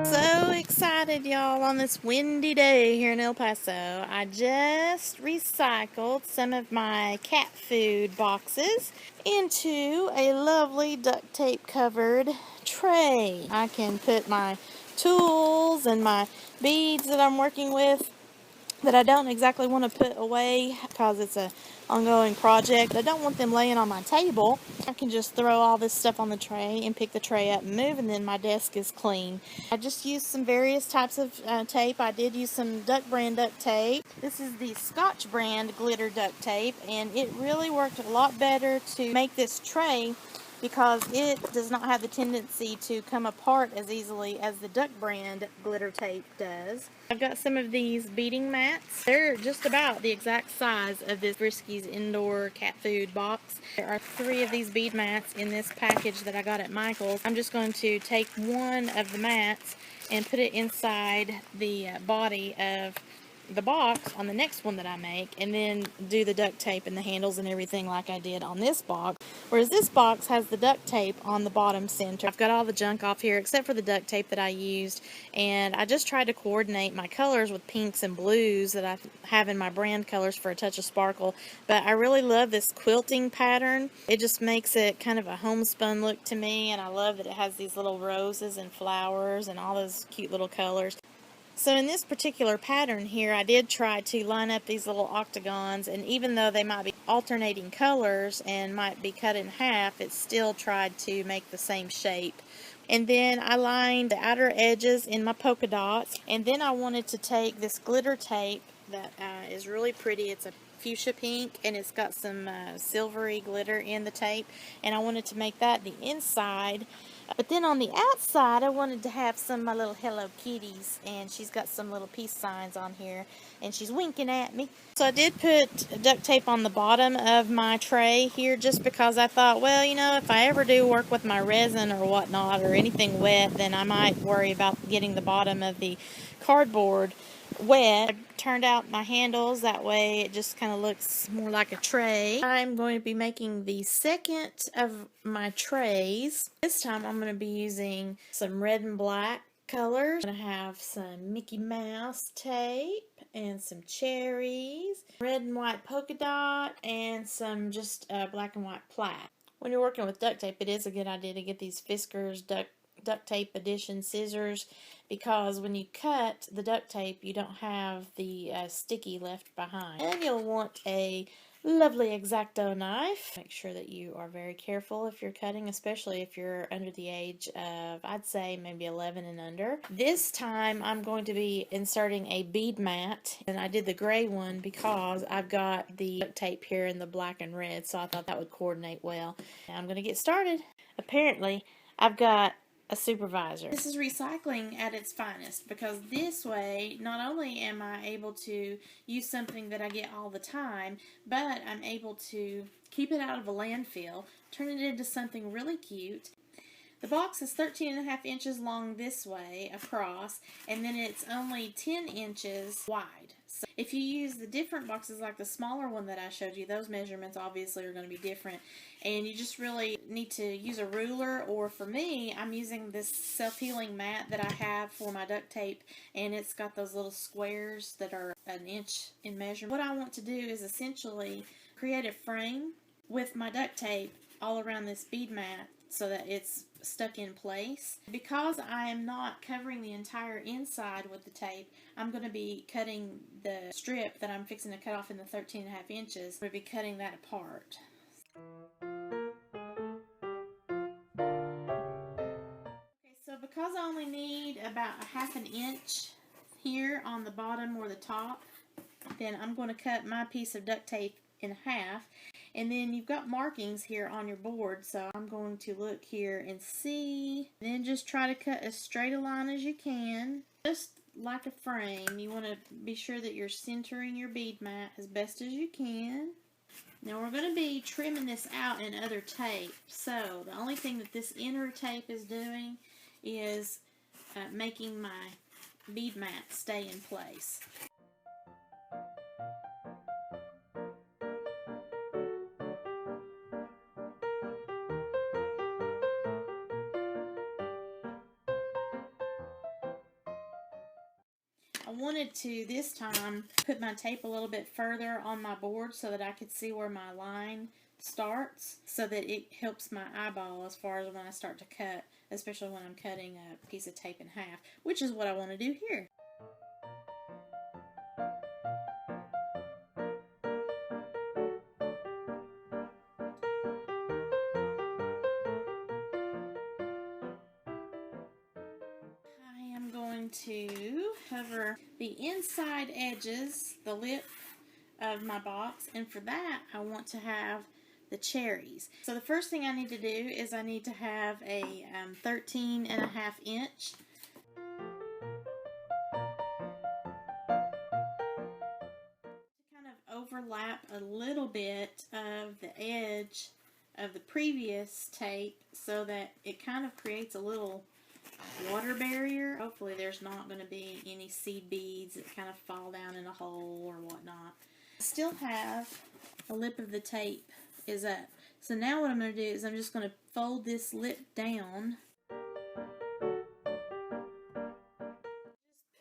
So excited, y'all, on this windy day here in El Paso. I just recycled some of my cat food boxes into a lovely duct tape covered tray. I can put my tools and my beads that I'm working with that I don't exactly want to put away because it's a ongoing project. I don't want them laying on my table. I can just throw all this stuff on the tray and pick the tray up and move, and then my desk is clean. I just used some various types of tape. I did use some Duct brand duct tape. This is the Scotch brand glitter duct tape, and it really worked a lot better to make this tray because it does not have the tendency to come apart as easily as the Duct brand glitter tape does. I've got some of these beading mats. They're just about the exact size of this Friskies indoor cat food box. There are 3 of these bead mats in this package that I got at Michael's. I'm just going to take one of the mats and put it inside the body of the box on the next one that I make, and then do the duct tape and the handles and everything like I did on this box, whereas this box has the duct tape on the bottom center. I've got all the junk off here except for the duct tape that I used, and I just tried to coordinate my colors with pinks and blues that I have in my brand colors for a touch of sparkle. But I really love this quilting pattern. It just makes it kind of a homespun look to me, and I love that it has these little roses and flowers and all those cute little colors. So in this particular pattern here, I did try to line up these little octagons, and even though they might be alternating colors and might be cut in half, it still tried to make the same shape. And then I lined the outer edges in my polka dots, and then I wanted to take this glitter tape that is really pretty. It's a fuchsia pink, and it's got some silvery glitter in the tape, and I wanted to make that the inside. But then on the outside, I wanted to have some of my little Hello Kitties, and she's got some little peace signs on here, and she's winking at me. So I did put duct tape on the bottom of my tray here just because I thought, well, you know, if I ever do work with my resin or whatnot or anything wet, then I might worry about getting the bottom of the cardboard wet. I turned out my handles, that way it just kind of looks more like a tray. I'm going to be making the second of my trays. This time I'm going to be using some red and black colors. I'm going to have some Mickey Mouse tape and some cherries, red and white polka dot, and some just black and white plaid. When you're working with duct tape, it is a good idea to get these Fiskars duct tape edition scissors, because when you cut the duct tape you don't have the sticky left behind. And you'll want a lovely X-Acto knife. Make sure that you are very careful if you're cutting, especially if you're under the age of, I'd say, maybe 11 and under. This time I'm going to be inserting a bead mat, and I did the gray one because I've got the duct tape here in the black and red, so I thought that would coordinate well. Now I'm going to get started. Apparently I've got a supervisor. This is recycling at its finest, because this way not only am I able to use something that I get all the time, but I'm able to keep it out of a landfill, turn it into something really cute. The box is 13.5 inches long this way across, and then it's only 10 inches wide. So if you use the different boxes like the smaller one that I showed you, those measurements obviously are going to be different, and you just really need to use a ruler, or for me, I'm using this self-healing mat that I have for my duct tape, and it's got those little squares that are an inch in measurement. What I want to do is essentially create a frame with my duct tape all around this bead mat so that it's stuck in place. Because I am not covering the entire inside with the tape, I'm going to be cutting the strip that I'm fixing to cut off in the 13.5 inches. I'm going to be cutting that apart. Okay, so because I only need about a ½ an inch here on the bottom or the top, then I'm going to cut my piece of duct tape in half. And then you've got markings here on your board, so I'm going to look here and see. Then just try to cut as straight a line as you can. Just like a frame, you want to be sure that you're centering your bead mat as best as you can. Now we're going to be trimming this out in other tape, so the only thing that this inner tape is doing is making my bead mat stay in place. wanted to, this time, put my tape a little bit further on my board so that I could see where my line starts, so that it helps my eyeball as far as when I start to cut, especially when I'm cutting a piece of tape in half, which is what I want to do here. To cover the inside edges, the lip of my box, and for that I want to have the cherries. So the first thing I need to do is I need to have a 13.5 inch kind of overlap a little bit of the edge of the previous tape so that it kind of creates a little water barrier. Hopefully there's not going to be any seed beads that kind of fall down in a hole or whatnot. I still have the lip of the tape is up. So now what I'm going to do is I'm just going to fold this lip down.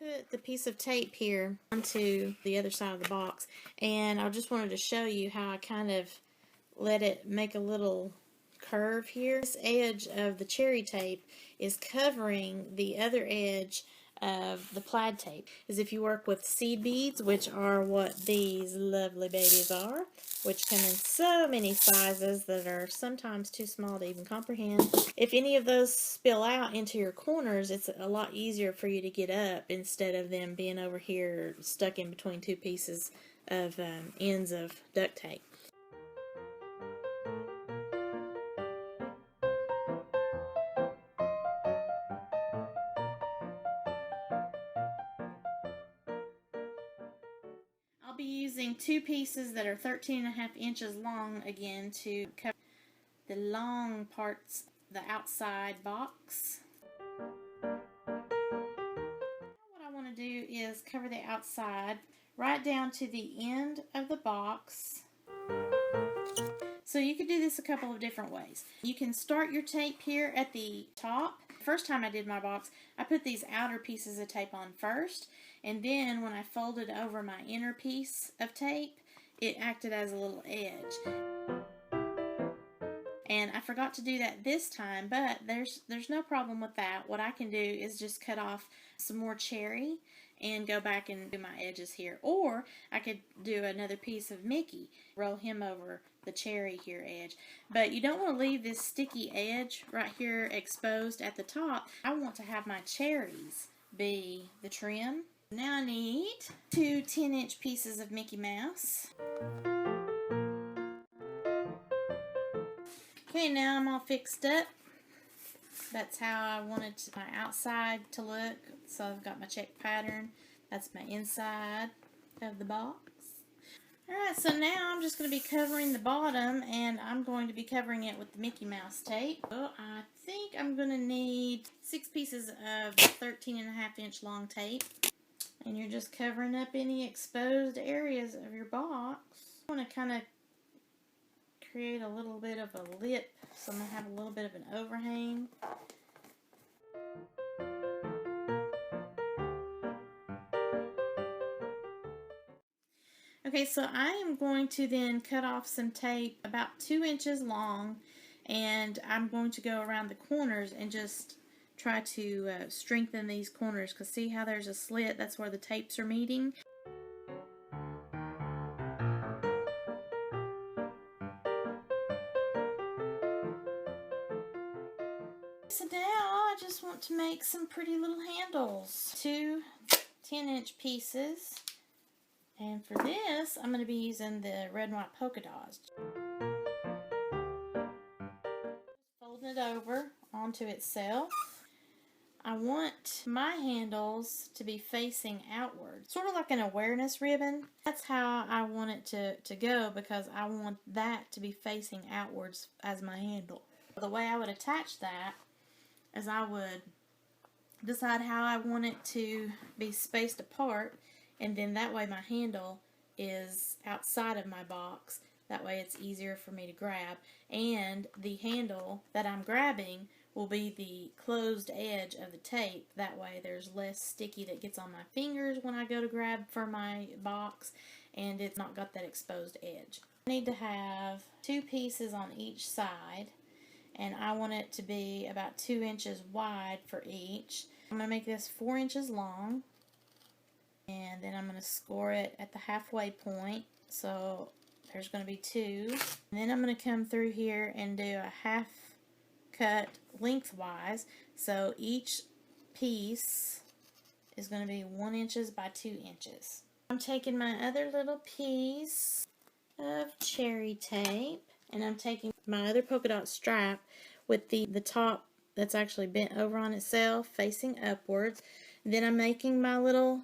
Just put the piece of tape here onto the other side of the box, and I just wanted to show you how I kind of let it make a little curve here. This edge of the cherry tape is covering the other edge of the plaid tape. As if you work with seed beads, which are what these lovely babies are, which come in so many sizes that are sometimes too small to even comprehend. If any of those spill out into your corners, it's a lot easier for you to get up instead of them being over here stuck in between two pieces of ends of duct tape. I'll be using two pieces that are 13.5 inches long again to cover the long parts, the outside box. Now what I want to do is cover the outside right down to the end of the box. So you could do this a couple of different ways. You can start your tape here at the top. First time I did my box, I put these outer pieces of tape on first, and then when I folded over my inner piece of tape, it acted as a little edge. And I forgot to do that this time, but there's no problem with that. What I can do is just cut off some more cherry and go back and do my edges here. Or I could do another piece of Mickey, roll him over the cherry here edge. But you don't want to leave this sticky edge right here exposed at the top. I want to have my cherries be the trim. Now I need two 10-inch pieces of Mickey Mouse. Okay, now I'm all fixed up. That's how I wanted my outside to look. So I've got my check pattern. That's my inside of the box. Alright, so now I'm just going to be covering the bottom, and I'm going to be covering it with the Mickey Mouse tape. So I think I'm going to need 6 pieces of 13.5 inch long tape. And you're just covering up any exposed areas of your box. I want to kind of create a little bit of a lip, so I'm going to have a little bit of an overhang. Okay, so I am going to then cut off some tape about 2 inches long, and I'm going to go around the corners and just try to strengthen these corners, because see how there's a slit? That's where the tapes are meeting. So now I just want to make some pretty little handles. 2 10-inch pieces. And for this, I'm going to be using the red and white polka dots. Folding it over onto itself. I want my handles to be facing outward, sort of like an awareness ribbon. That's how I want it to go, because I want that to be facing outwards as my handle. The way I would attach that is I would decide how I want it to be spaced apart, and then that way my handle is outside of my box. That way it's easier for me to grab, and the handle that I'm grabbing will be the closed edge of the tape. That way there's less sticky that gets on my fingers when I go to grab for my box, and it's not got that exposed edge. I need to have 2 pieces on each side, and I want it to be about 2 inches wide for each. I'm going to make this 4 inches long, and then I'm going to score it at the halfway point, so there's going to be 2. And then I'm going to come through here and do a half cut lengthwise, so each piece is going to be 1 inch by 2 inches. I'm taking my other little piece of cherry tape, and I'm taking my other polka dot strap with the top that's actually bent over on itself facing upwards. Then I'm making my little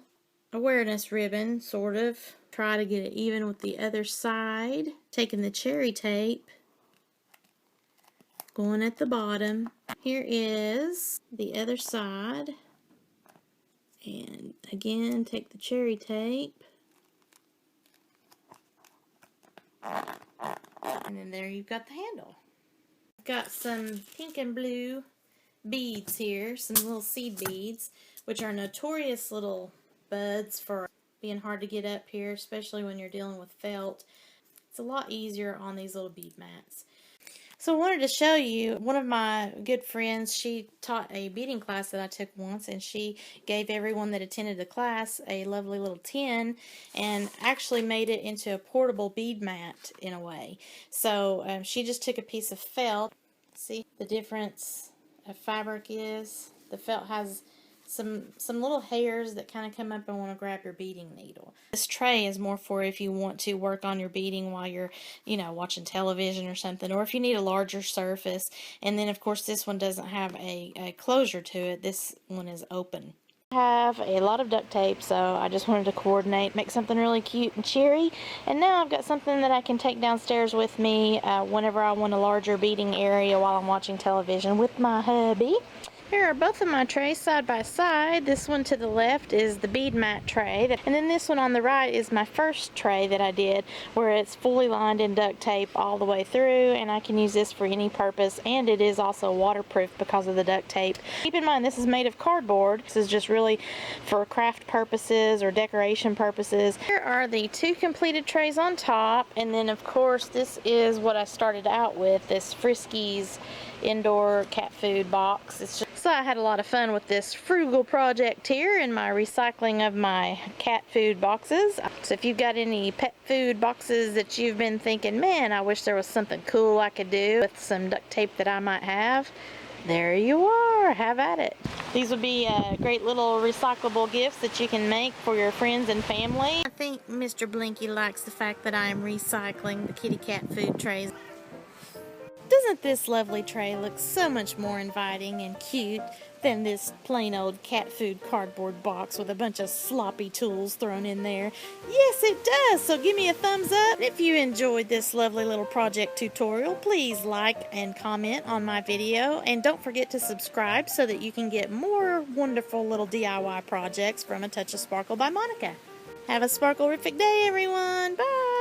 awareness ribbon, sort of. Try to get it even with the other side. Taking the cherry tape, going at the bottom. Here is the other side. And again, take the cherry tape. And then there you've got the handle. I've got some pink and blue beads here, some little seed beads, which are notorious little buds for being hard to get up here, especially when you're dealing with felt. It's a lot easier on these little bead mats. So I wanted to show you, one of my good friends, she taught a beading class that I took once, and she gave everyone that attended the class a lovely little tin and actually made it into a portable bead mat in a way. So she just took a piece of felt. See the difference of fabric is? The felt has some little hairs that kind of come up and want to grab your beading needle. This tray is more for if you want to work on your beading while you're, watching television or something, or if you need a larger surface. And then, of course, this one doesn't have a closure to it. This one is open. I have a lot of duct tape, so I just wanted to coordinate, make something really cute and cheery. And now I've got something that I can take downstairs with me whenever I want a larger beading area while I'm watching television with my hubby. Here are both of my trays side by side. This one to the left is the bead mat tray, and then this one on the right is my first tray that I did, where it's fully lined in duct tape all the way through, and I can use this for any purpose, and it is also waterproof because of the duct tape. Keep in mind this is made of cardboard. This is just really for craft purposes or decoration purposes. Here are the 2 completed trays on top, and then of course this is what I started out with, this Friskies indoor cat food box. So I had a lot of fun with this frugal project here in my recycling of my cat food boxes. So if you've got any pet food boxes that you've been thinking, man, I wish there was something cool I could do with some duct tape that I might have, there you are, have at it. These would be great little recyclable gifts that you can make for your friends and family. I think Mr. Blinky likes the fact that I am recycling the kitty cat food trays. Doesn't this lovely tray look so much more inviting and cute than this plain old cat food cardboard box with a bunch of sloppy tools thrown in there? Yes, it does, so give me a thumbs up. If you enjoyed this lovely little project tutorial, please like and comment on my video, and don't forget to subscribe so that you can get more wonderful little DIY projects from A Touch of Sparkle by Monica. Have a sparkle-riffic day, everyone. Bye!